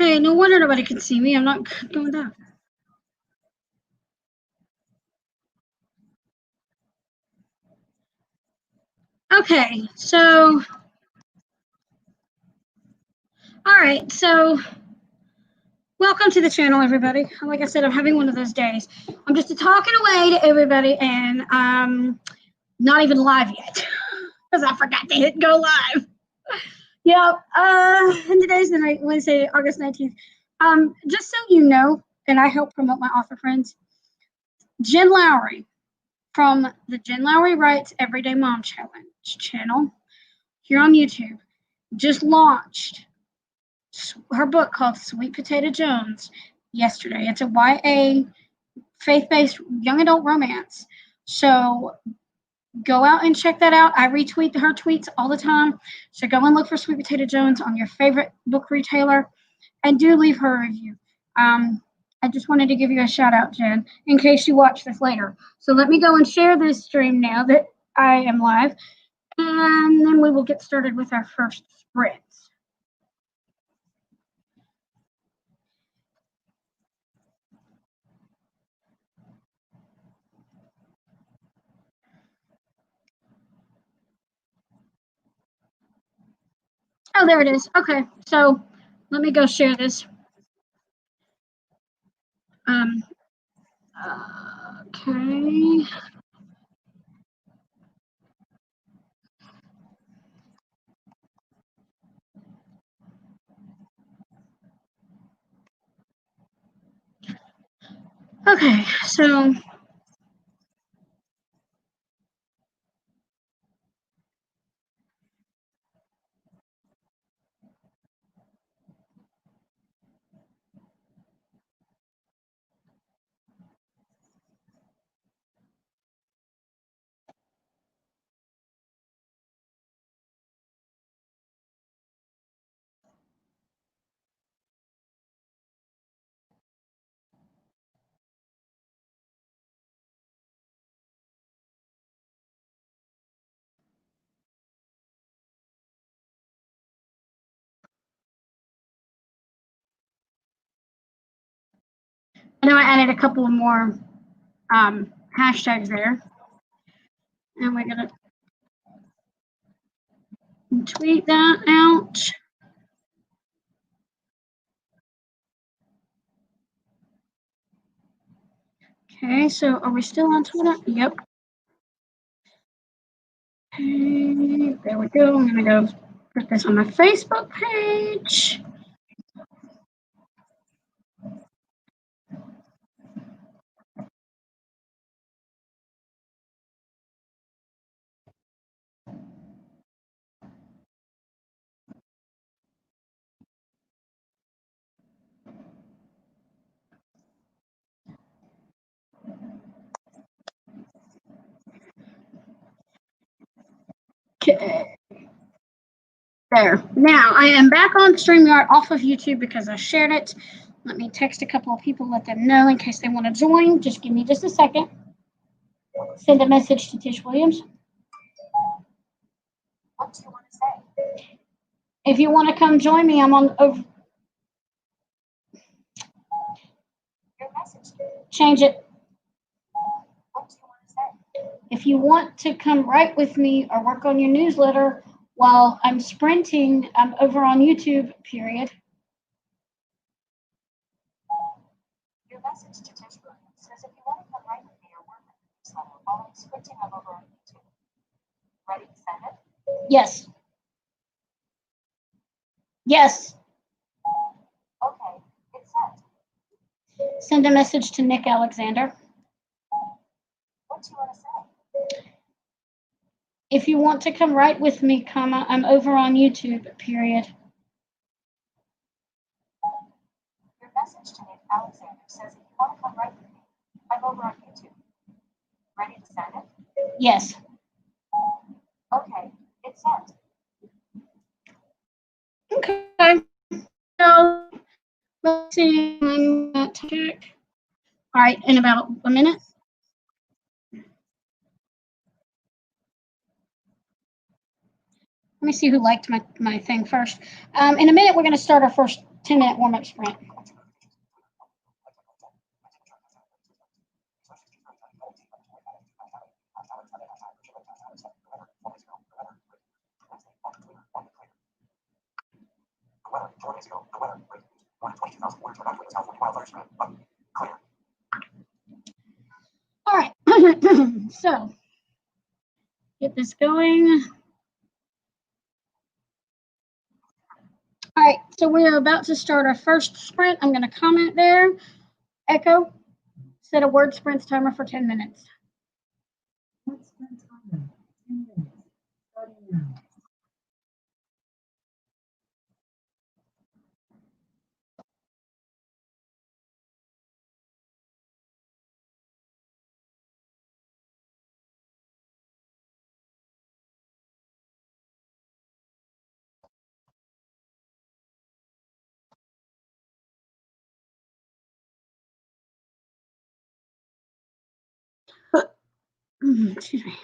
Hey, no wonder nobody can see me. I'm not going down. Okay, so, all right, so welcome to the channel, everybody. Like I said, I'm having one of those days. I'm just talking away to everybody and not even live yet because I forgot to hit go live. Yep, and today's the night, Wednesday, August 19th. Just so you know, and I help promote my author friends, Jen Lowry from the Jen Lowry Writes Everyday Mom Challenge channel here on YouTube just launched her book called Sweet Potato Jones yesterday. It's a YA faith-based young adult romance. So go out and check that out. I retweet her tweets all the time. So go and look for Sweet Potato Jones on your favorite book retailer and do leave her a review. I just wanted to give you a shout out, Jen, in case you watch this later. So let me go and share this stream now that I am live, and then we will get started with our first sprint. Oh, there it is. Okay, so let me go share this. Okay. Okay, so I know I added a couple more hashtags there. And we're going to tweet that out. Okay, so are we still on Twitter? Yep. Okay, there we go. I'm going to go put this on my Facebook page. Okay. There. Now I am back on StreamYard off of YouTube because I shared it. Let me text a couple of people, let them know in case they want to join. Just give me just a second. Send a message to Tish Williams. What do you want to say? If you want to come join me, I'm on over. Your message. Change it. What do you want to say? If you want to come write with me or work on your newsletter while I'm sprinting, I'm over on YouTube, period. Your message to Tish Williams says if you want to come write with me or work on your newsletter while I'm sprinting, I'm over on YouTube. Ready to send it? Yes. Yes. Okay, it's sent. Send a message to Nick Alexander. What do you want to say? If you want to come write with me, comma, I'm over on YouTube, period. Your message to Nick Alexander says if you want to come write with me, I'm over on YouTube. Ready to send it? Yes. Okay, it's sent. Okay. So let's see. All right, in about a minute. Let me see who liked my thing first. In a minute, we're going to start our first 10-minute warm-up sprint. All right, so get this going. All right, so we're about to start our first sprint. I'm going to comment there. Echo, set a word sprints timer for 10 minutes. Word sprint timer, 10 minutes, starting now. Excuse me.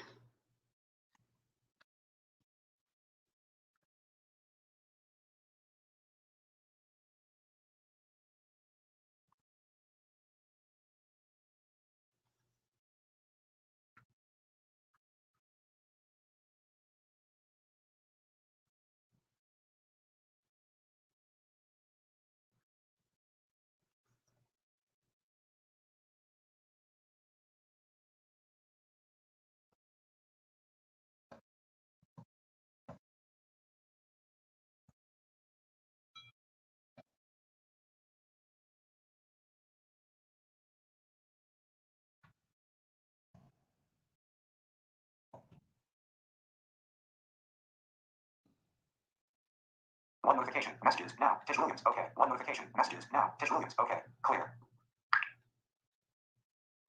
One notification, messages, now, Tish Williams, okay. One notification, messages, now, Tish Williams, okay, clear.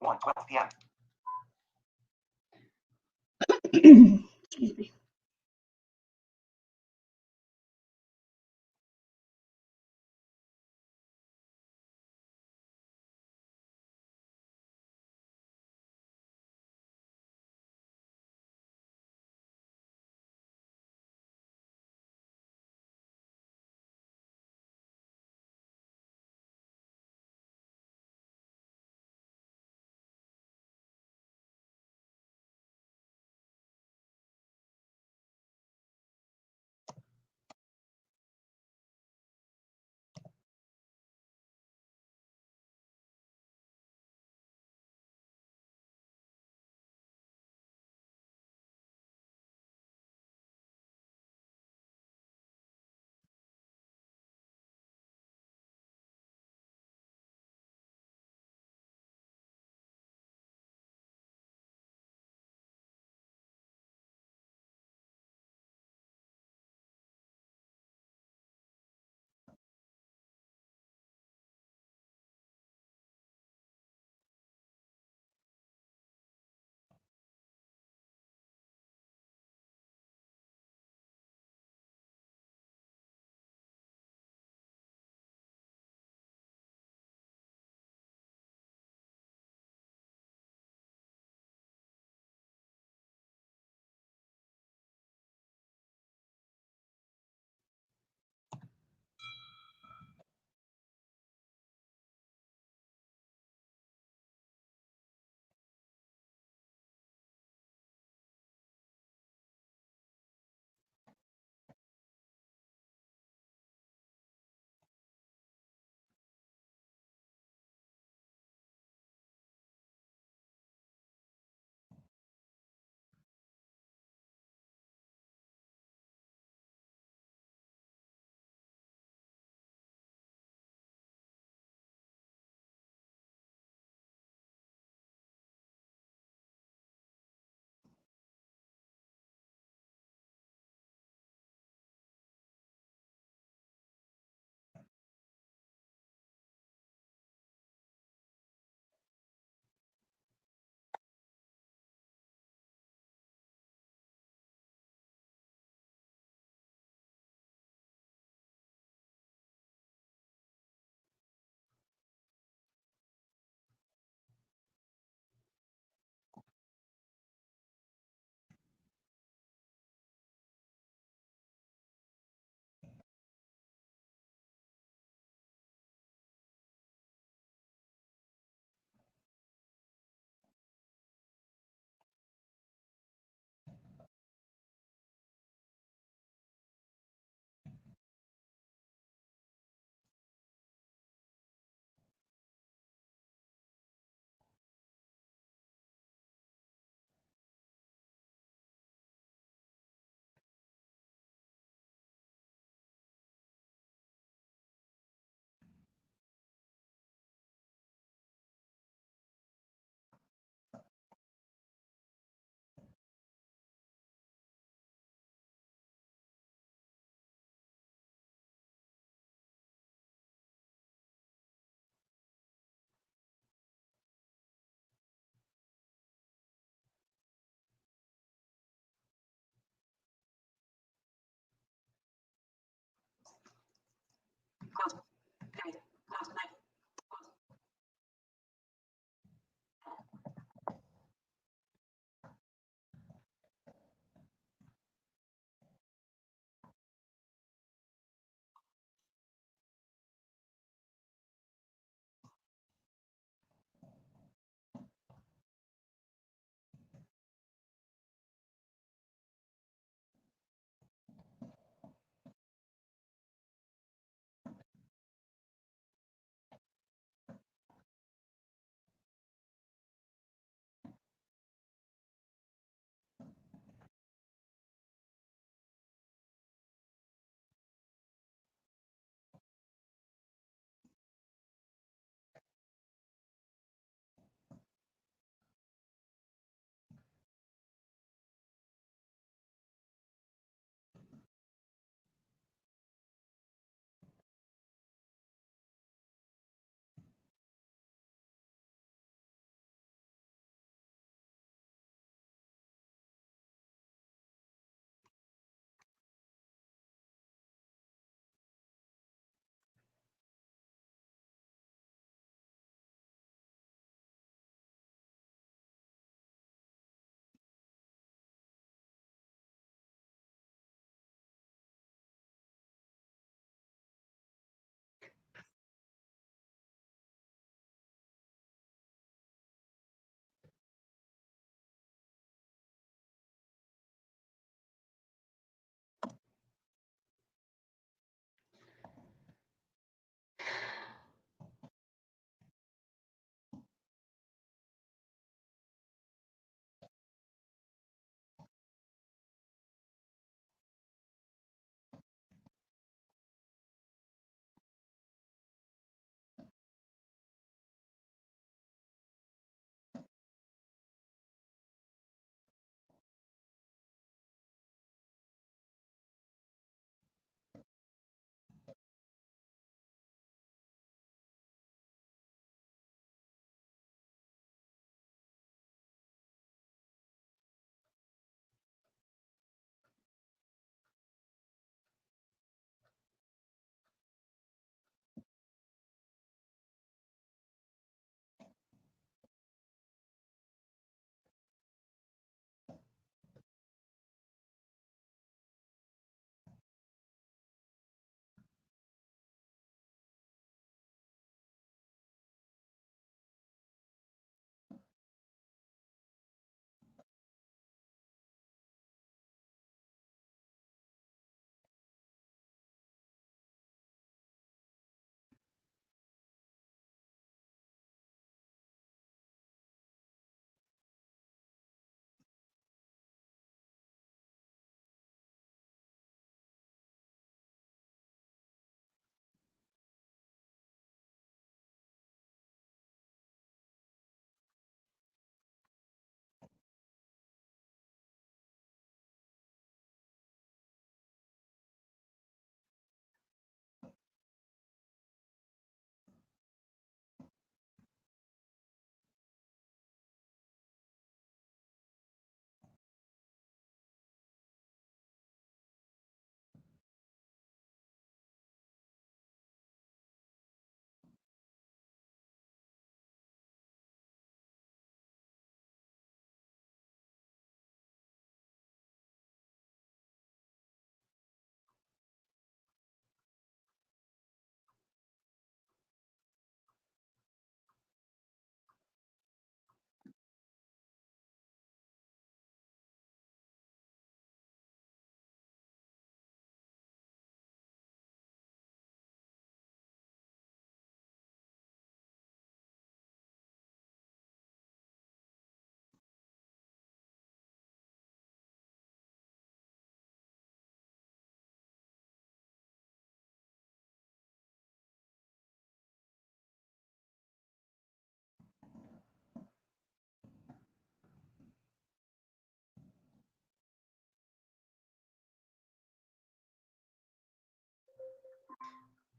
1:12 p.m. Excuse me.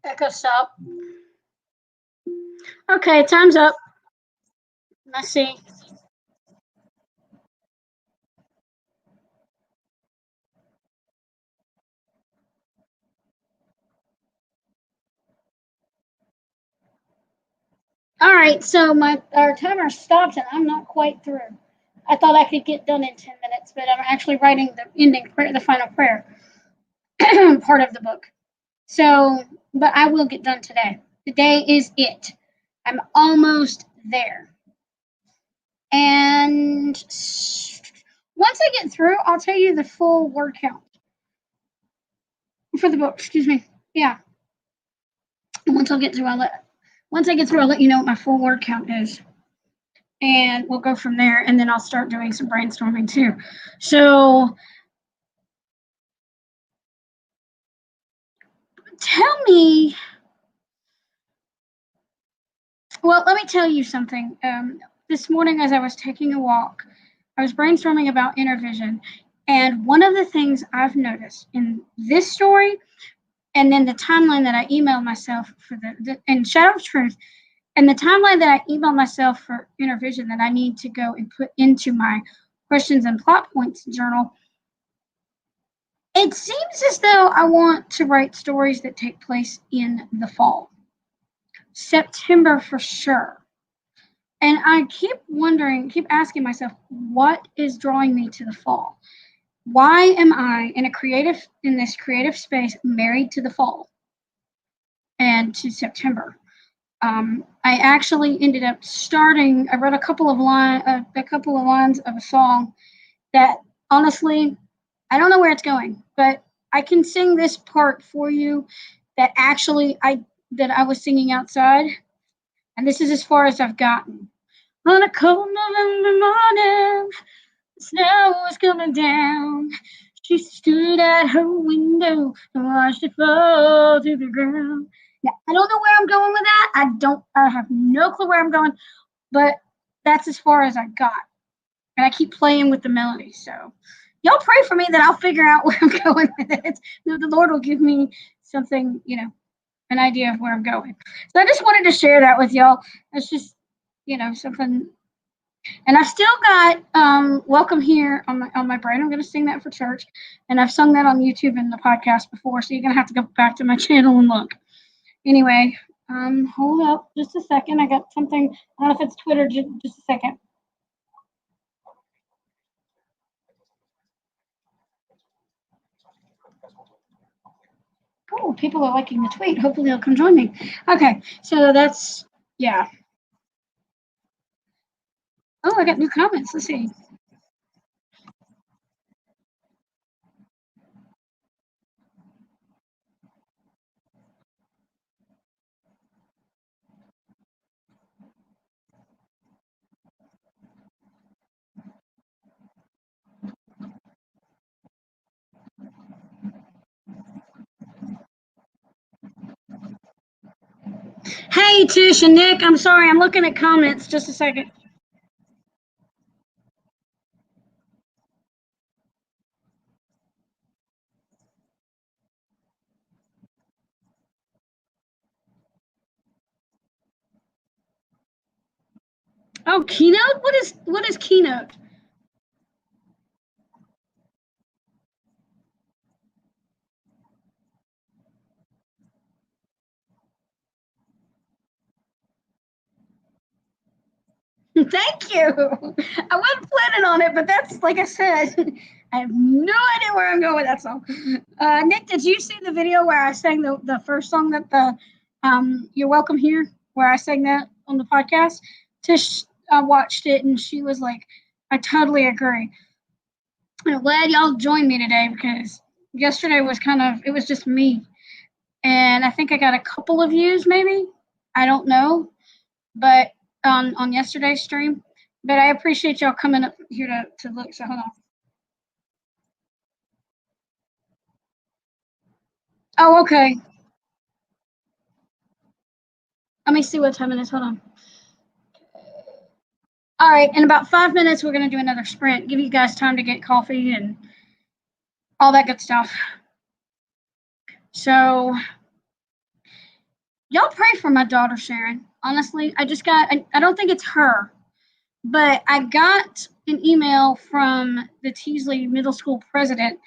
Echo stop. Okay, time's up. Let's see. All right, so our timer stopped and I'm not quite through. I thought I could get done in 10 minutes, but I'm actually writing the ending prayer, the final prayer part of the book. So, but I will get done today. Today is it. I'm almost there. And once I get through, I'll tell you the full word count for the book. Excuse me. Yeah. Once I get through, I'll let you know what my full word count is. And we'll go from there, and then I'll start doing some brainstorming too. So tell me, well, let me tell you something. This morning as I was taking a walk, I was brainstorming about inner vision. And one of the things I've noticed in this story, and then the timeline that I emailed myself for and Shadow of Truth, and the timeline that I emailed myself for inner vision that I need to go and put into my questions and plot points journal, it seems as though I want to write stories that take place in the fall. September for sure. And I keep asking myself, what is drawing me to the fall? Why am I in this creative space married to the fall and to September? I actually ended up I wrote a couple of lines of a song that honestly, I don't know where it's going, but I can sing this part for you that I was singing outside, and this is as far as I've gotten. On a cold November morning, the snow was coming down. She stood at her window and watched it fall to the ground. Now, I don't know where I'm going with that. I have no clue where I'm going, but that's as far as I got. And I keep playing with the melody. So y'all pray for me that I'll figure out where I'm going with it. The Lord will give me something, an idea of where I'm going. So I just wanted to share that with y'all. It's just, something. And I've still got Welcome Here on my brain. I'm going to sing that for church. And I've sung that on YouTube in the podcast before. So you're going to have to go back to my channel and look. Anyway, hold up just a second. I got something. I don't know if it's Twitter. Just a second. Oh, people are liking the tweet. Hopefully they'll come join me. Okay, so that's, yeah. Oh, I got new comments. Let's see. Hey, Tish and Nick. I'm sorry. I'm looking at comments. Just a second. Oh, Keynote? What is Keynote? Thank you. I wasn't planning on it, but that's, like I said, I have no idea where I'm going with that song. Nick, did you see the video where I sang the first song that You're Welcome Here, where I sang that on the podcast? Tish watched it and she was like, I totally agree. I'm glad y'all joined me today because yesterday was it was just me. And I think I got a couple of views maybe. I don't know. But on yesterday's stream. But I appreciate y'all coming up here to look. So hold on. Oh, okay. Let me see what time it is. Hold on. All right. In about 5 minutes, we're going to do another sprint. Give you guys time to get coffee and all that good stuff. So y'all pray for my daughter, Sharon. Honestly, I don't think it's her, but I got an email from the Teasley Middle School president.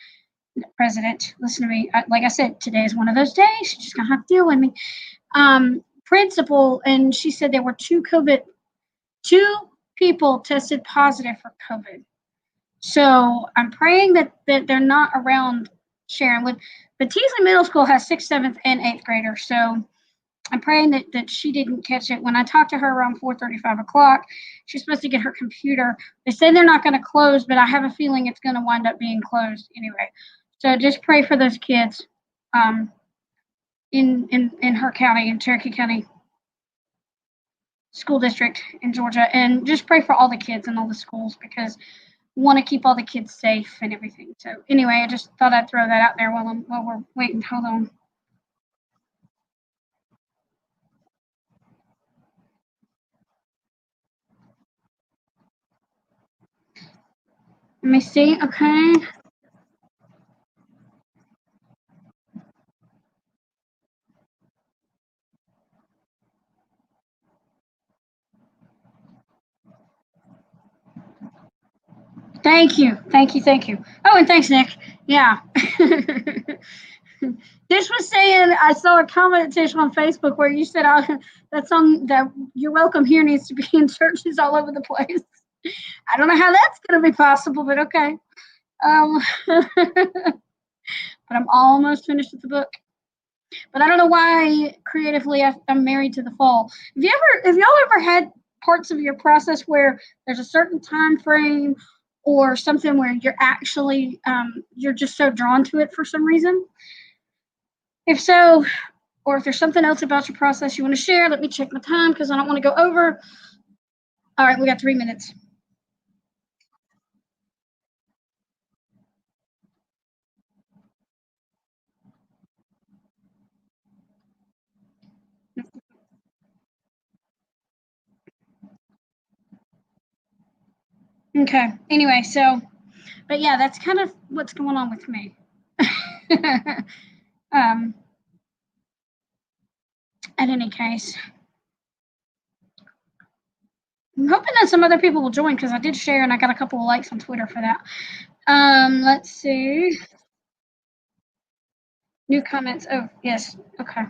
Listen to me. Like I said, today is one of those days. She's just going to have to deal with me. Principal, and she said there were two people tested positive for COVID. So I'm praying that they're not around Sharon. But Teasley Middle School has 6th, 7th, and 8th graders. So I'm praying that she didn't catch it. When I talked to her around 4:30, 5 o'clock, she's supposed to get her computer. They say they're not going to close, but I have a feeling it's going to wind up being closed anyway. So just pray for those kids in her county, in Cherokee County School District in Georgia, and just pray for all the kids in all the schools because we want to keep all the kids safe and everything. So anyway, I just thought I'd throw that out there while we're waiting. Hold on. Let me see. Okay. Thank you. Thank you. Thank you. Oh, and thanks, Nick. Yeah. Tish was saying, I saw a comment, Tish, on Facebook where you said that song that You're Welcome Here needs to be in churches all over the place. I don't know how that's going to be possible, but okay. But I'm almost finished with the book. But I don't know why creatively I'm married to the fall. Have y'all ever had parts of your process where there's a certain time frame or something where you're actually you're just so drawn to it for some reason? If so, or if there's something else about your process you want to share, let me check my time because I don't want to go over. All right, we got 3 minutes. Okay. Anyway, but yeah, that's kind of what's going on with me. At any case, I'm hoping that some other people will join because I did share and I got a couple of likes on Twitter for that. Let's see. New comments. Oh, yes. Okay.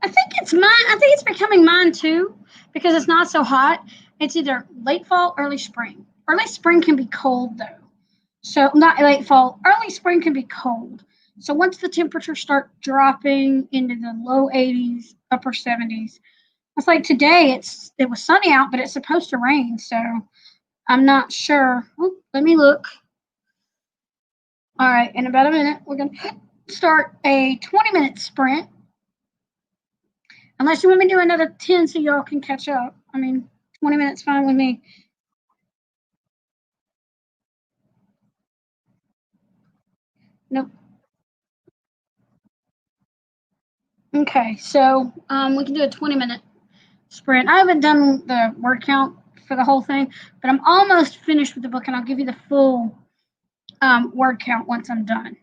I think it's mine. I think it's becoming mine too because it's not so hot. It's either late fall, early spring. Early spring can be cold though. So not late fall, early spring can be cold. So once the temperatures start dropping into the low 80s, upper 70s, it's like today it was sunny out, but it's supposed to rain. So I'm not sure. Oh, let me look. All right, in about a minute, we're going to start a 20-minute sprint. Unless you want me to do another 10 so y'all can catch up. I mean, 20 minutes fine with me. Nope. Okay, so we can do a 20-minute sprint. I haven't done the word count for the whole thing, but I'm almost finished with the book, and I'll give you the full word count once I'm done.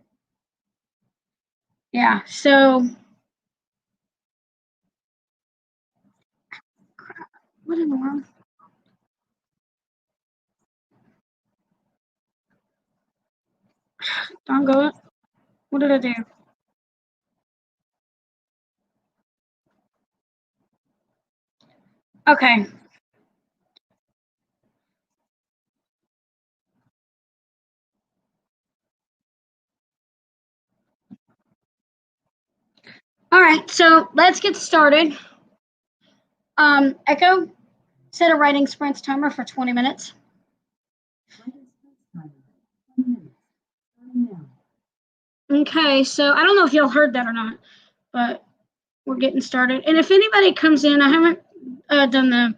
Yeah, so what in the world? Don't go it. What did I do? Okay. All right, so let's get started. Echo, set a writing sprints timer for 20 minutes. Okay, so I don't know if y'all heard that or not, but we're getting started. And if anybody comes in, I haven't done the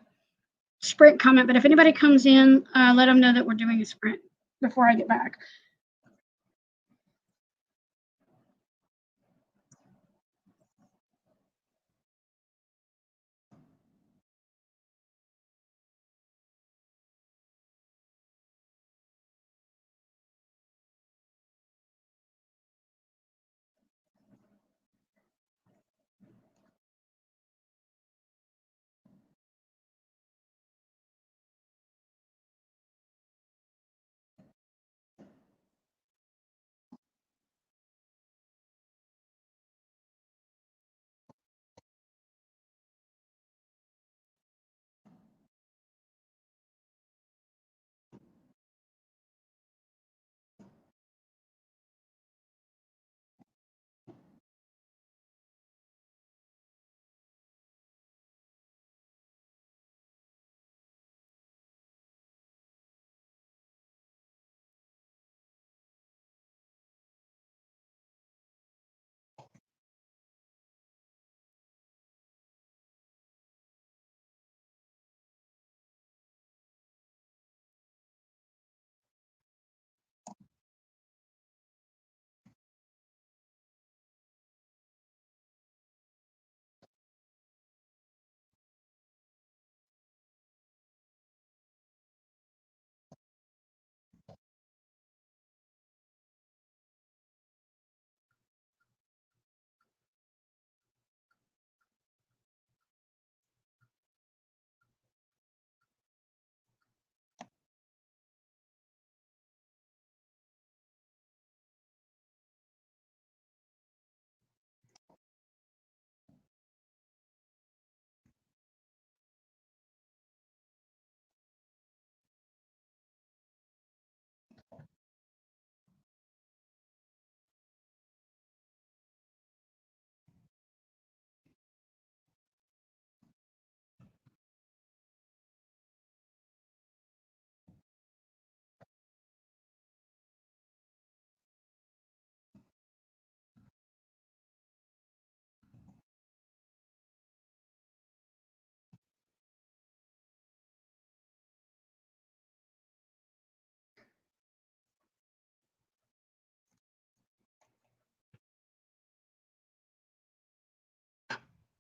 sprint comment, but if anybody comes in, let them know that we're doing a sprint before I get back.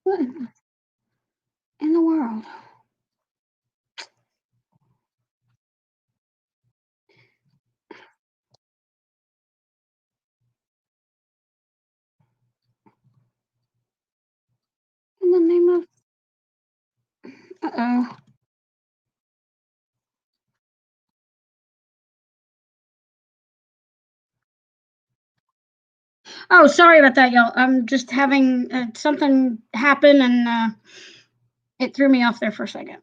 What in the world? In the name of. Uh-oh. Oh, sorry about that, y'all. I'm just having something happen and it threw me off there for a second.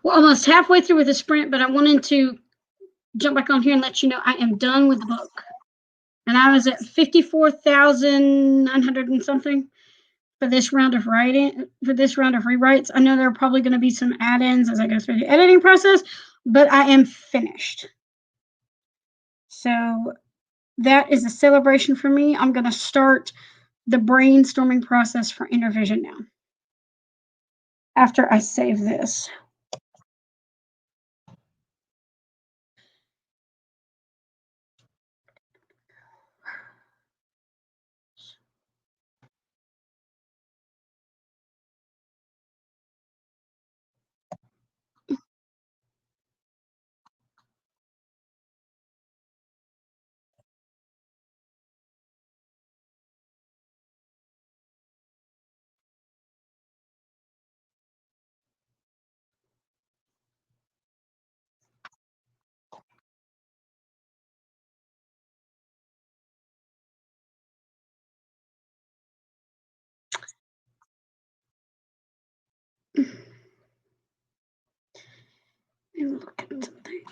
We're almost halfway through with the sprint, but I wanted to jump back on here and let you know I am done with the book. And I was at 54,900 and something for this round of rewrites. I know there are probably going to be some add-ins as I go through the editing process, but I am finished. So that is a celebration for me. I'm going to start the brainstorming process for Intervision now, after I save this. Look at something.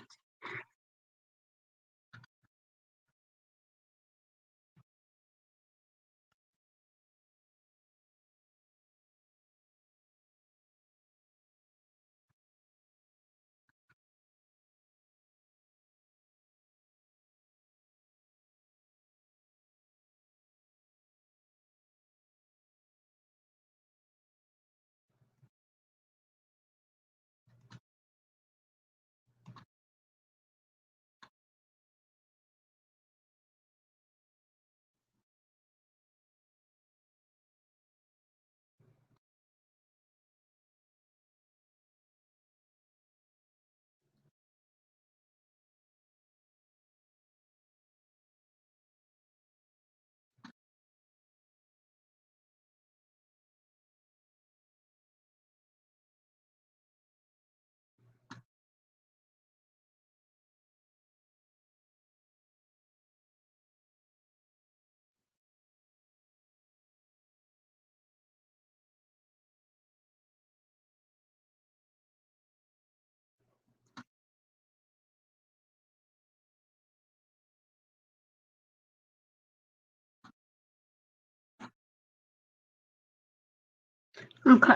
Okay.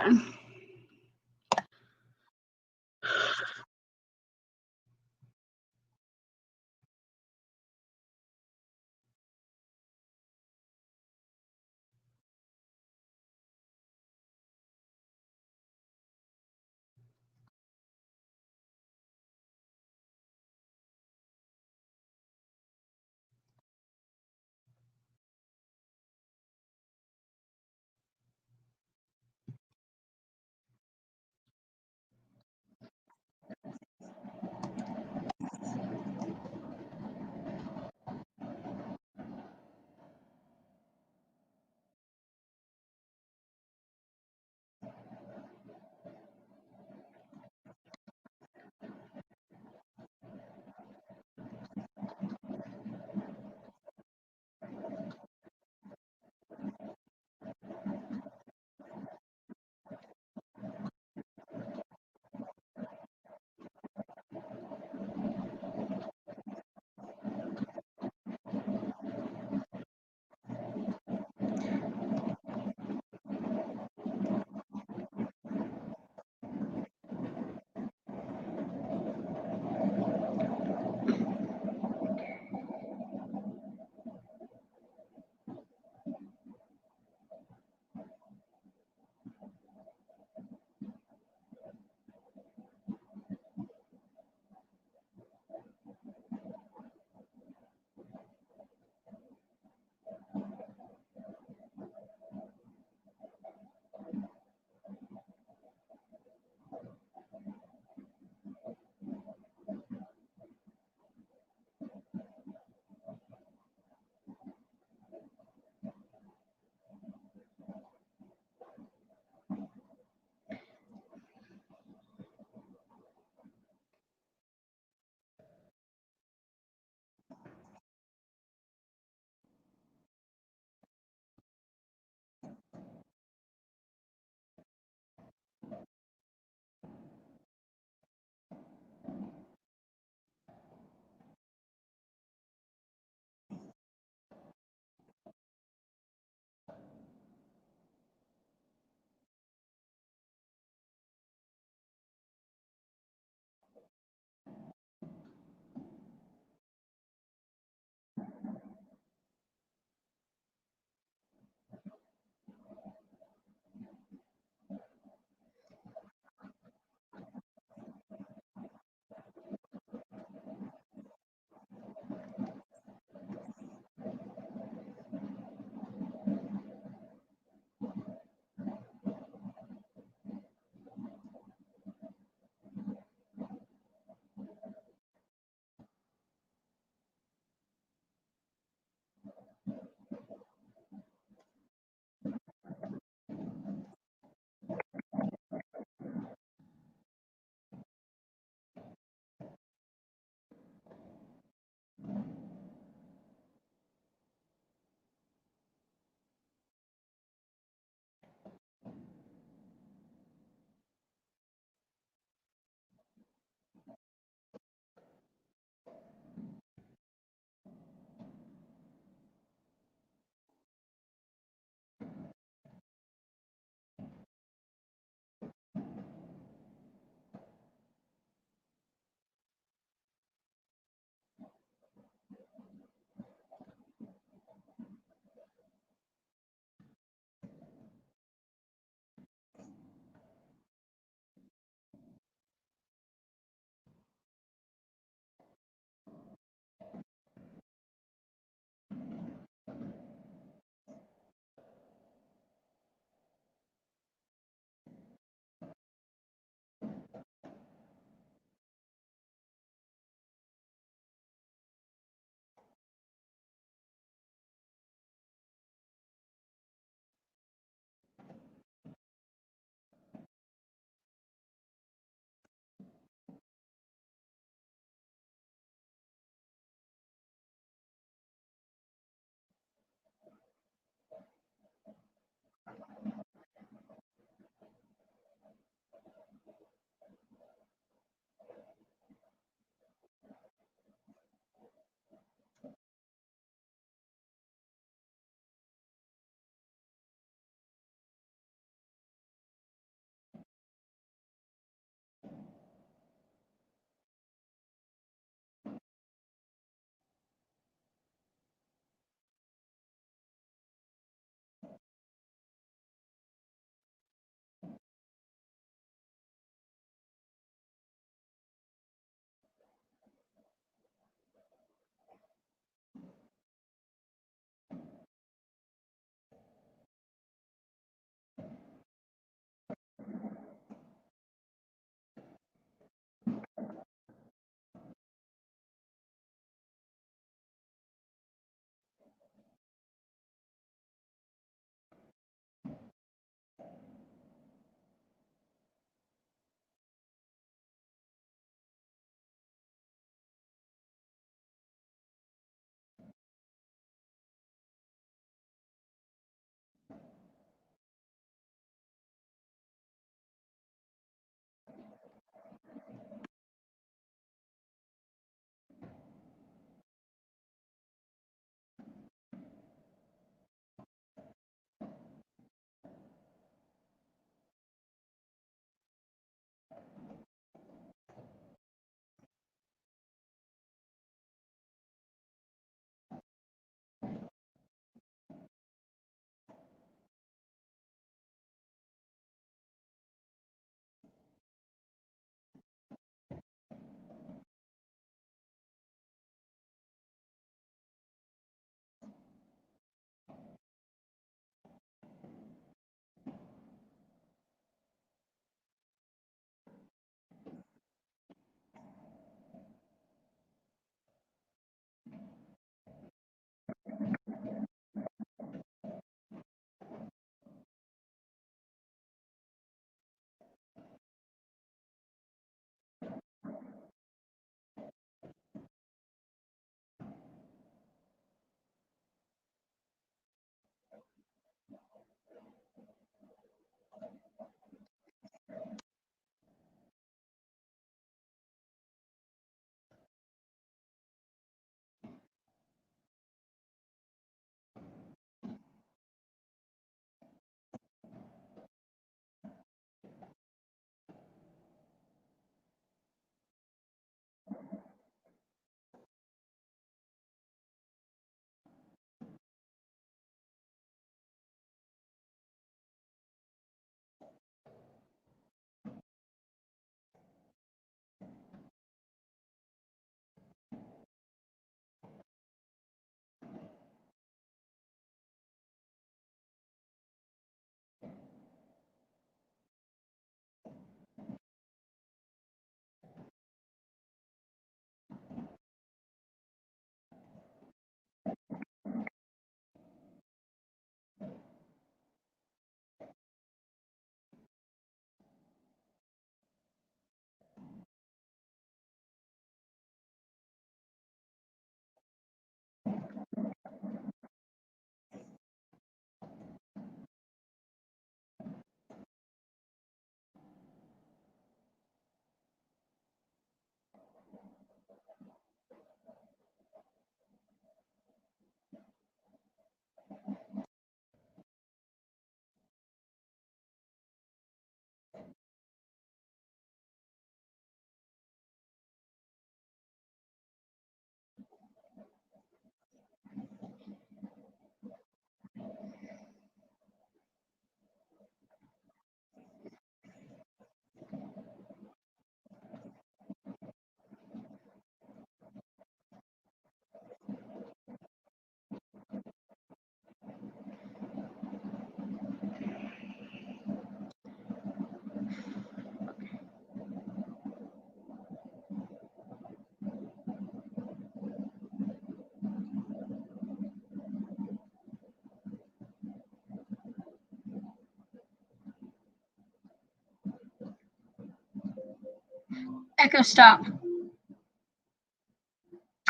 Echo stop.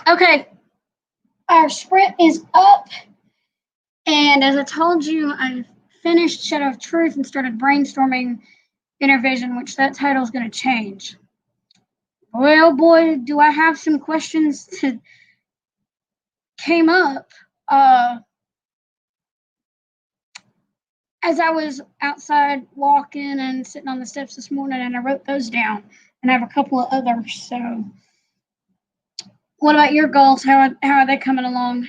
Okay, our sprint is up, and as I told you, I finished Shadow of Truth and started brainstorming Intervision, which that title is going to change. Boy, oh boy, do I have some questions that came up as I was outside walking and sitting on the steps this morning, and I wrote those down, and I have a couple of others. So, what about your goals? How are they coming along?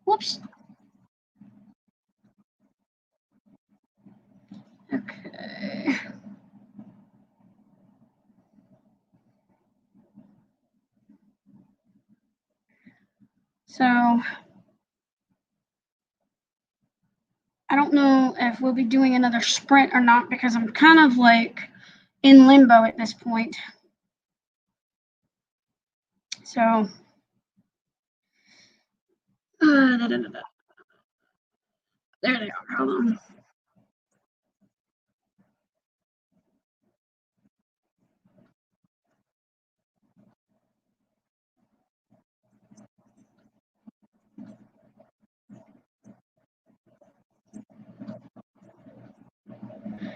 Whoops. Okay. So, I don't know if we'll be doing another sprint or not because I'm kind of like in limbo at this point. So, there they are. Hold on.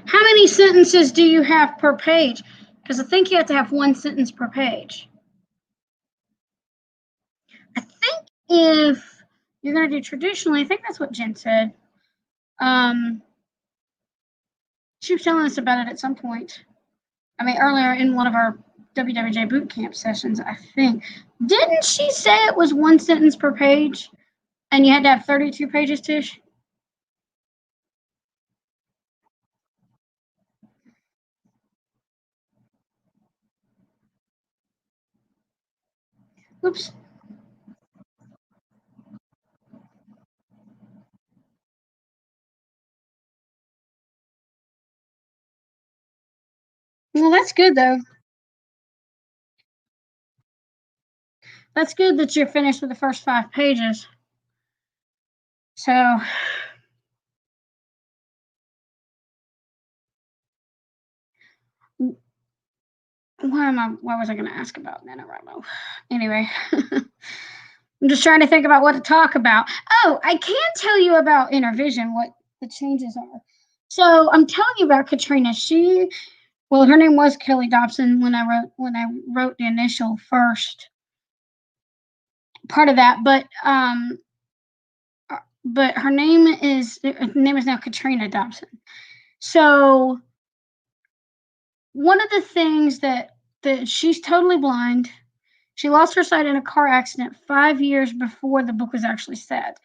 How many sentences do you have per page? Because I think you have to have one sentence per page. I think if you're going to do traditionally, I think that's what Jen said. She was telling us about it at some point. I mean, earlier in one of our WWJ boot camp sessions, I think. Didn't she say it was one sentence per page and you had to have 32 pages, Tish? Oops. Well, that's good, though. That's good that you're finished with the first 5 pages. So, why was I going to ask about NaNoWriMo? Anyway, I'm just trying to think about what to talk about. Oh, I can tell you about Intervision, what the changes are. So I'm telling you about Katrina. Well, her name was Kelly Dobson when I wrote the initial first part of that, but her name is now Katrina Dobson. So one of the things that she's totally blind. She lost her sight in a car accident 5 years before the book was actually set.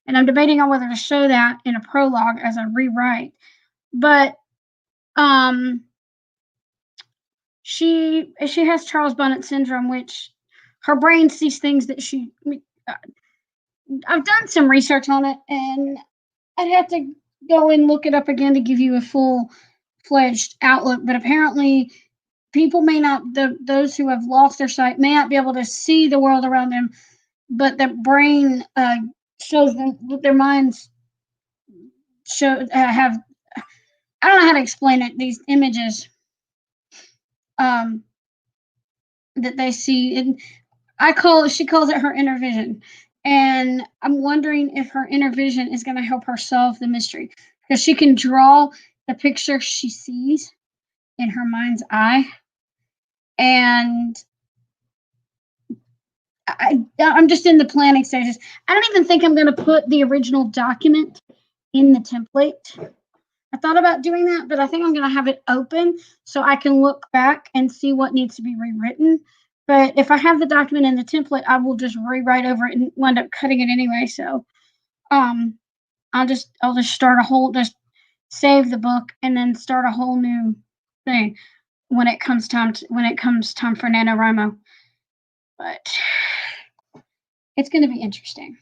And I'm debating on whether to show that in a prologue as I rewrite. But she has Charles Bonnet syndrome, which her brain sees things that I've done some research on it, and I'd have to go and look it up again to give you a full-fledged outlook. But apparently, people may not, those who have lost their sight may not be able to see the world around them, but their brain shows them, their minds have, I don't know how to explain it, these images that they see. And she calls it her inner vision. And I'm wondering if her inner vision is going to help her solve the mystery, because she can draw the picture she sees in her mind's eye. And I'm just in the planning stages. I don't even think I'm going to put the original document in the template. I thought about doing that, but I think I'm going to have it open so I can look back and see what needs to be rewritten. But if I have the document in the template, I will just rewrite over it and wind up cutting it anyway. So I'll just just save the book and then start a whole new thing when it comes time for NaNoWriMo. But it's going to be interesting.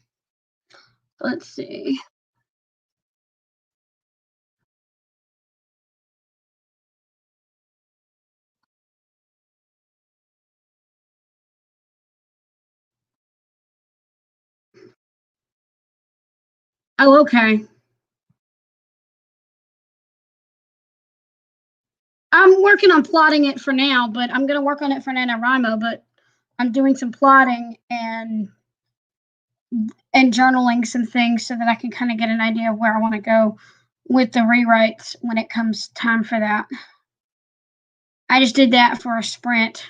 Let's see. Oh, okay. I'm working on plotting it for now, but I'm gonna work on it for NaNoWriMo, but I'm doing some plotting and journaling some things so that I can kind of get an idea of where I want to go with the rewrites when it comes time for that. I just did that for a sprint.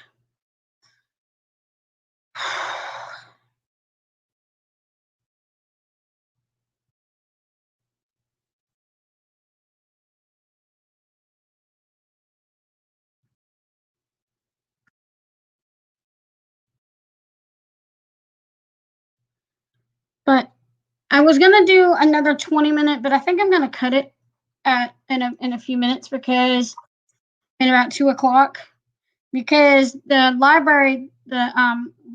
But I was gonna do another 20-minute, but I think I'm gonna cut it in a few minutes because in about 2 o'clock, because the library, the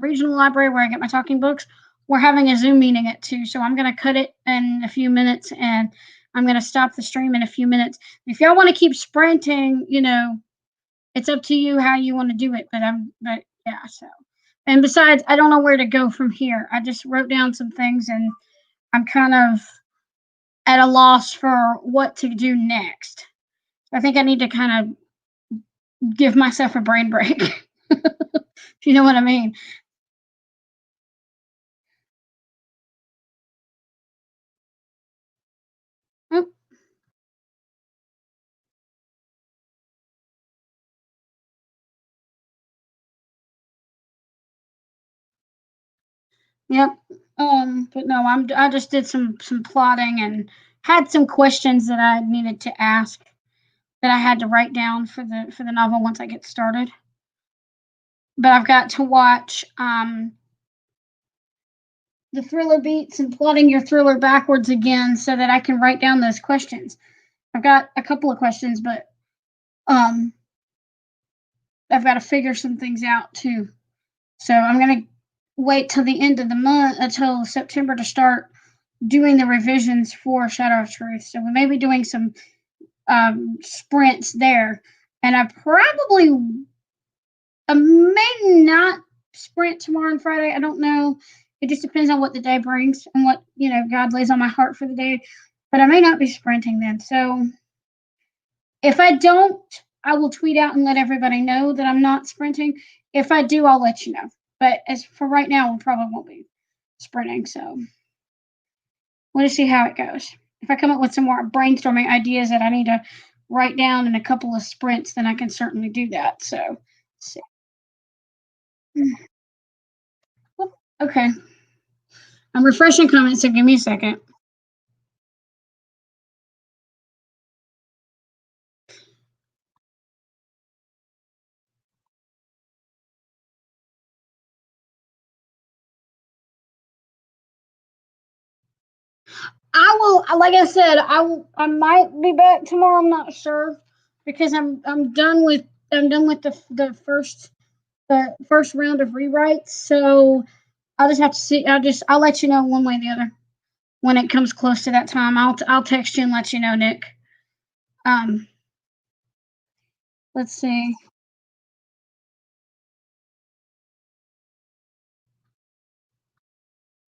regional library where I get my talking books, we're having a Zoom meeting at 2. So I'm gonna cut it in a few minutes and I'm gonna stop the stream in a few minutes. If y'all want to keep sprinting, it's up to you how you want to do it. But yeah, so. And besides, I don't know where to go from here. I just wrote down some things and I'm kind of at a loss for what to do next. I think I need to kind of give myself a brain break. If you know what I mean. Oh, yep. But no, I just did some plotting and had some questions that I needed to ask that I had to write down for the novel once I get started. But I've got to watch the thriller beats and plotting your thriller backwards again so that I can write down those questions. I've got a couple of questions, but um I've got to figure some things out too. So I'm gonna wait till the end of the month until September to start doing the revisions for Shadow of Truth. So we may be doing some sprints there, and I may not sprint tomorrow and Friday. I don't know. It just depends on what the day brings and what God lays on my heart for the day. But I may not be sprinting then. So if I don't, I will tweet out and let everybody know that I'm not sprinting. If I do, I'll let you know. But as for right now, we probably won't be sprinting. So we'll just see how it goes. If I come up with some more brainstorming ideas that I need to write down in a couple of sprints, then I can certainly do that. So, okay. I'm refreshing comments, so give me a second. I will, like I said, I might be back tomorrow. I'm not sure because I'm done with the first round of rewrites. So I'll just have to see. I'll let you know one way or the other when it comes close to that time. I'll text you and let you know, Nick. Um, let's see.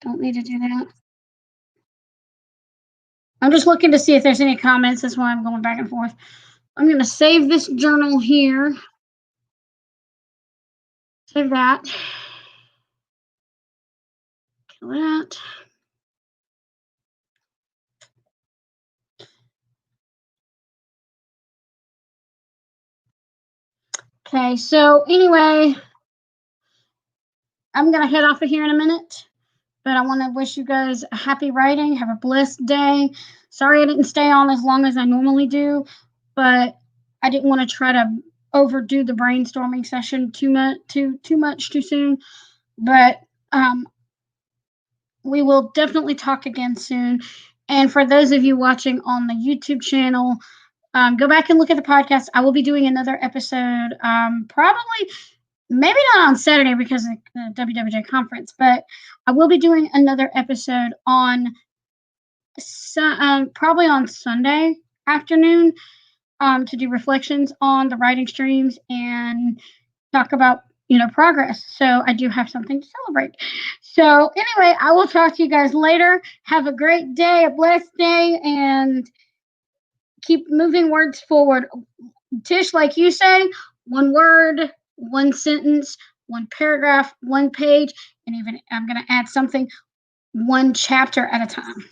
Don't need to do that. I'm just looking to see if there's any comments. That's why I'm going back and forth. I'm going to save this journal here. Save that. Kill that. Okay, so anyway, I'm going to head off of here in a minute, but I want to wish you guys a happy writing. Have a blessed day. Sorry I didn't stay on as long as I normally do, but I didn't want to try to overdo the brainstorming session too much too soon. But we will definitely talk again soon. And for those of you watching on the YouTube channel, go back and look at the podcast. I will be doing another episode, probably maybe not on Saturday because of the WWJ conference, but I will be doing another episode on probably on Sunday afternoon to do reflections on the writing streams and talk about progress. So I do have something to celebrate. So anyway, I will talk to you guys later. Have a great day, a blessed day, and keep moving words forward. Tish, like you say, one word, one sentence, one paragraph, one page, and even I'm going to add something, one chapter at a time.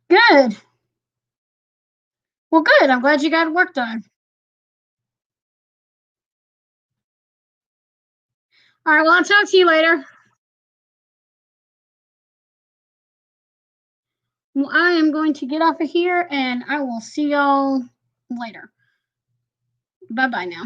Good. Well, good. I'm glad you got work done. All right. Well, I'll talk to you later. Well, I am going to get off of here and I will see y'all later. Bye bye now.